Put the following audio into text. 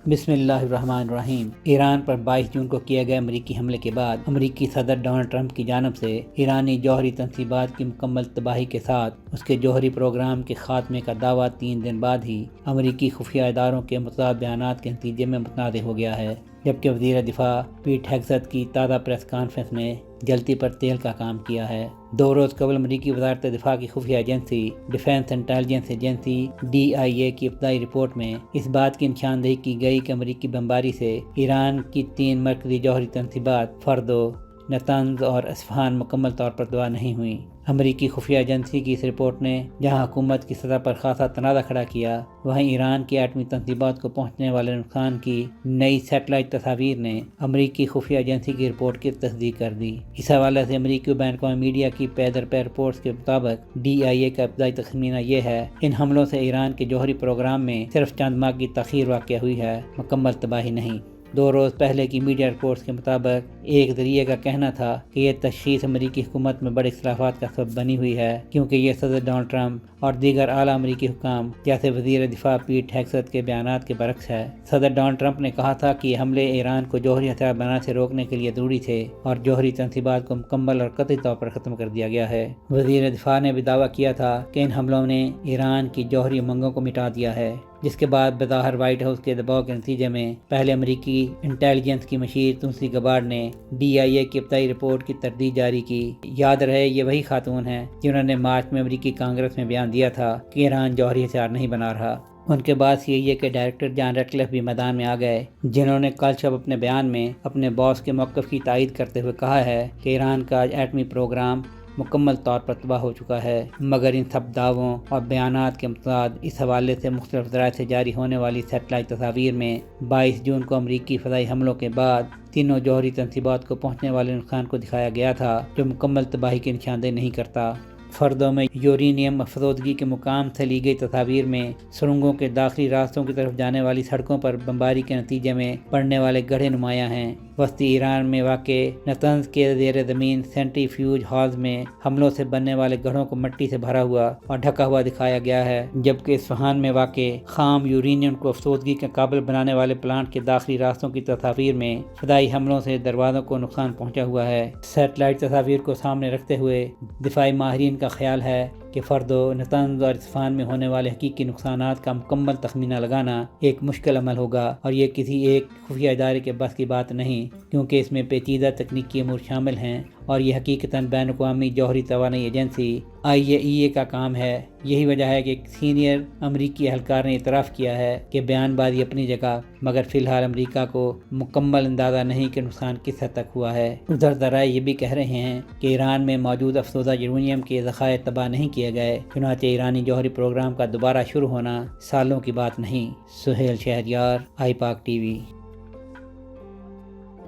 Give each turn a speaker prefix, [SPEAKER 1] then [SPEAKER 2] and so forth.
[SPEAKER 1] بسم اللہ الرحمن الرحیم۔ ایران پر 22 جون کو کیے گئے امریکی حملے کے بعد امریکی صدر ڈونلڈ ٹرمپ کی جانب سے ایرانی جوہری تنصیبات کی مکمل تباہی کے ساتھ اس کے جوہری پروگرام کے خاتمے کا دعویٰ 3 دن بعد ہی امریکی خفیہ اداروں کے متضاد بیانات کے نتیجے میں متنازع ہو گیا ہے، جبکہ وزیر دفاع پیٹ ہیگسیت کی تازہ پریس کانفرنس میں جلتی پر تیل کا کام کیا ہے۔ 2 روز قبل امریکی وزارت دفاع کی خفیہ agency defence intelligence agency DIA کی ابتدائی رپورٹ میں اس بات کی نشاندہی کی گئی کہ امریکی بمباری سے ایران کی 3 مرکزی جوہری تنصیبات فردو، نتنز اور اصفہان مکمل طور پر تباہ نہیں ہوئیں۔ امریکی خفیہ ایجنسی کی اس رپورٹ نے جہاں حکومت کی سطح پر خاصا تنازع کھڑا کیا، وہیں ایران کی ایٹمی تنصیبات کو پہنچنے والے نقصان کی نئی سیٹلائٹ تصاویر نے امریکی خفیہ ایجنسی کی رپورٹ کی تصدیق کر دی۔ اس حوالے سے امریکی و بین الاقوامی میڈیا کی پے در پے رپورٹس کے مطابق DIA کا ابتدائی تخمینہ یہ ہے کہ ان حملوں سے ایران کے جوہری پروگرام میں صرف چند ماہ کی تاخیر واقع ہوئی ہے، مکمل تباہی نہیں۔ 2 روز پہلے کی میڈیا رپورٹس کے مطابق ایک ذریعے کا کہنا تھا کہ یہ تشخیص امریکی حکومت میں بڑے اختلافات کا سبب بنی ہوئی ہے، کیونکہ یہ صدر ڈونلڈ ٹرمپ اور دیگر اعلیٰ امریکی حکام جیسے وزیر دفاع پیٹ ہیگسیت کے بیانات کے برعکس ہے۔ صدر ڈونلڈ ٹرمپ نے کہا تھا کہ یہ حملے ایران کو جوہری ہتھیار بنانے سے روکنے کے لیے ضروری تھے اور جوہری تنصیبات کو مکمل اور قطعی طور پر ختم کر دیا گیا ہے۔ وزیر دفاع نے بھی دعویٰ کیا تھا کہ ان حملوں نے ایران کی جوہری امنگوں کو مٹا دیا ہے، جس کے بعد بظاہر وائٹ ہاؤس کے دباؤ کے نتیجے میں پہلے امریکی انٹیلیجنس کی مشیر تولسی گبارڈ نے DIA کی ابتدائی رپورٹ کی تردید جاری کی۔ یاد رہے یہ وہی خاتون ہیں جنہوں نے مارچ میں امریکی کانگریس میں بیان دیا تھا کہ ایران جوہری ہتھیار نہیں بنا رہا۔ ان کے بعد CIA کے ڈائریکٹر جان ریڈکلف بھی میدان میں آ گئے، جنہوں نے کل شب اپنے بیان میں اپنے باس کے موقف کی تائید کرتے ہوئے کہا ہے کہ ایران کا ایٹمی پروگرام مکمل طور پر تباہ ہو چکا ہے، مگر ان سب دعووں اور بیانات کے متضاد اس حوالے سے مختلف ذرائع سے جاری ہونے والی سیٹلائٹ تصاویر میں 22 جون کو امریکی فضائی حملوں کے بعد تینوں جوہری تنصیبات کو پہنچنے والے نقصان کو دکھایا گیا تھا، جو مکمل تباہی کی نشاندہی نہیں کرتا۔ فردوں میں یورینیم افزودگی کے مقام سے لی گئی تصاویر میں سرنگوں کے داخلی راستوں کی طرف جانے والی سڑکوں پر بمباری کے نتیجے میں پڑنے والے گڑھے نمایاں ہیں۔ وسطی ایران میں واقع نتنز کے زیر زمین سینٹری فیوج ہالز میں حملوں سے بننے والے گڑھوں کو مٹی سے بھرا ہوا اور ڈھکا ہوا دکھایا گیا ہے، جبکہ اصفہان میں واقع خام یورینیم کو افزودگی کے قابل بنانے والے پلانٹ کے داخلی راستوں کی تصاویر میں فضائی حملوں سے دروازوں کو نقصان پہنچا ہوا ہے۔ سیٹلائٹ تصاویر کو سامنے رکھتے ہوئے دفاعی ماہرین کا خیال ہے کہ فردو، نتنز اور اصفہان میں ہونے والے حقیقی نقصانات کا مکمل تخمینہ لگانا ایک مشکل عمل ہوگا، اور یہ کسی ایک خفیہ ادارے کے بس کی بات نہیں، کیونکہ اس میں پیچیدہ تکنیکی امور شامل ہیں اور یہ حقیقتاً بین الاقوامی جوہری توانائی ایجنسی IAEA کا کام ہے۔ یہی وجہ ہے کہ ایک سینئر امریکی اہلکار نے اعتراف کیا ہے کہ بیان بازی اپنی جگہ، مگر فی الحال امریکہ کو مکمل اندازہ نہیں کہ نقصان کس حد تک ہوا ہے۔ ادھر ذرائع یہ بھی کہہ رہے ہیں کہ ایران میں موجود افزودہ یورینیم کے ذخائر تباہ نہیں کیے گئے، چنانچہ ایرانی جوہری پروگرام کا دوبارہ شروع ہونا سالوں کی بات نہیں۔ سہیل شہریار، iPaک TV۔